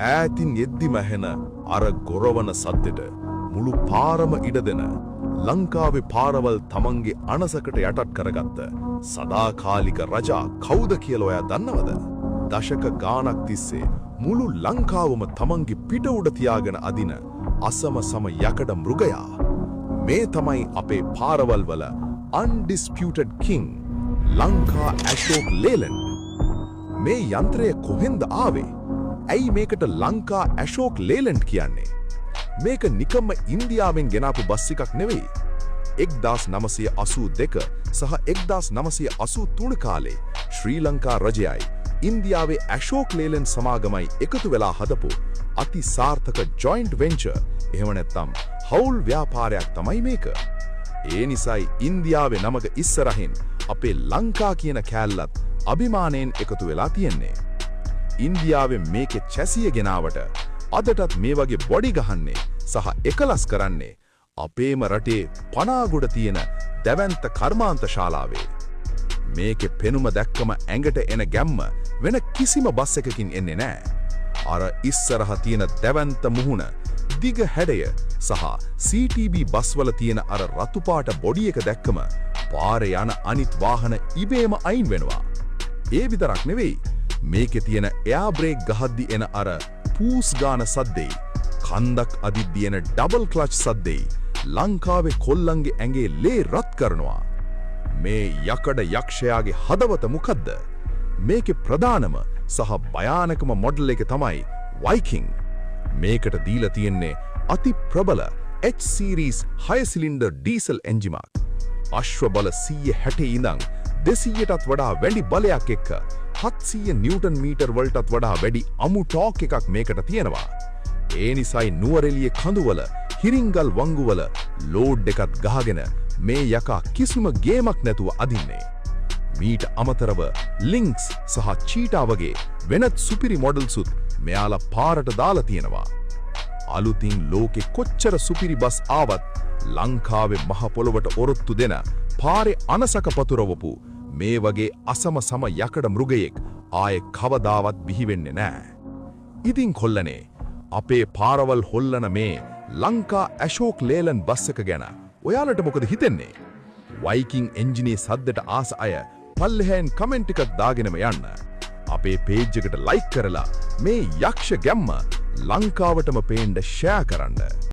ඈතින් එද්දිම ඇහෙන අර ගොරවන සද්දෙට මුළු පාරම ඉඩ දෙන ලංකාවේ පාරවල් තමන්ගේ අනසකට යටත් කරගත්ත සදාකාලික රජා කවුද කියලා ඔයා දන්නවද? දශක ගාණක් තිස්සේ මුළු ලංකාවම තමන්ගේ පිට උඩ තියාගෙන අදින අසම සම යකඩ මෘගයා. මේ තමයි අපේ පාරවල් වල undisputed king ලංකා ඇෂෝක් ලේලන්ඩ්. මේ යන්ත්‍රය කොහෙන්ද ආවේ? ඇයි මේකට ලංකා ඇෂෝක් ලේලන්ඩ් කියන්නේ? මේක නිකම්ම ඉන්දියාවෙන් ගෙනාපු බස් එකක් නෙවෙයි. 1982 සහ 1983 කාලේ ශ්‍රී ලංකා රජයයි ඉන්දියාවේ ඇෂෝක් ලේලන්ඩ් සමාගමයි එකතු වෙලා හදපු අති සාර්ථක ජොයින්ට් වෙන්චර් එහෙම නැත්නම් හවුල් ව්‍යාපාරයක් තමයි මේක. ඒ නිසායි ඉන්දියාවේ නමක ඉස්සරහින් අපේ ලංකා කියන කෑල්ලත් අභිමාණයෙන් එකතු වෙලා තියෙන්නේ. ඉන්දියාවේ මේකේ චැසිය ගෙනාවට අදටත් මේ වගේ බොඩි ගහන්නේ සහ එකලස් කරන්නේ අපේම රටේ පනාගොඩ තියෙන දැවැන්ත කර්මාන්ත ශාලාවේ. මේකේ පෙනුම දැක්කම ඇඟට එන ගැම්ම වෙන කිසිම බස් එකකින් එන්නේ නැහැ. අර ඉස්සරහ තියෙන දැවැන්ත මුහුණ, දිග හැඩය සහ CTB බස්වල තියෙන අර රතු පාට බොඩි එක දැක්කම පාරේ යන අනිත් වාහන ඉබේම අයින් වෙනවා. ඒ විතරක් නෙවෙයි, මේකේ තියෙන එයා බ්‍රේක් ගහද්දි එන අර පූස් ගාන සද්දෙයි, කන්දක් අදිද්දි එන ඩබල් ක්ලච් සද්දෙයි ලංකාවේ කොල්ලන්ගේ ඇඟේ ලේ රත් කරනවා. මේ යකඩ යක්ෂයාගේ හදවත මොකද්ද? මේකේ ප්‍රධානම සහ භයානකම මොඩල් එක තමයි වයිකින්. මේකට දීලා තියෙන්නේ අති ප්‍රබල H series 6 සිලින්ඩර් ඩීසල් එන්ජිමක්. අශ්ව බල 160 ඉඳන් 200ටත් වඩා වැඩි බලයක් එක්ක 700 නිව්ටන් මීටර් වලටත් වඩා වැඩි අමු ටෝක් එකක් මේකට තියෙනවා. ඒ නිසායි නුවරඑළියේ කඳුවල හිරින්ගල් වංගුවල ලෝඩ් එකත් ගහගෙන මේ යකා කිසිම ගේමක් නැතුව අදින්නේ. මීට අමතරව ලින්ක්ස් සහ චීටා වගේ වෙනත් සුපිරි මොඩල්සුත් මෙයාලා පාරට දාලා තියෙනවා. අලුතින් ලෝකෙ කොච්චර සුපිරි බස් ආවත් ලංකාවේ මහ පොළොවට ඔරොත්තු දෙන පාරේ අනසක පතුරවපු මේ වගේ අසම සම යකඩ මෘගයෙක් ආයේ කවදාවත් බිහි වෙන්නේ නැහැ. ඉතින් කොල්ලනේ, අපේ පාරවල් හොල්ලන මේ ලංකා ඇෂෝක් ලේලන්ඩ් බස් එක ගැන ඔයාලට මොකද හිතෙන්නේ? වයිකින් එන්ජිනේ සද්දට ආස අය පල්ලෙහෙන් කමෙන්ට් එකක් දාගෙනම යන්න. අපේ පේජ් එකට ලයික් කරලා මේ යක්ෂ ගැම්ම ලංකාවටම පේන්න ෂෙයා කරන්න.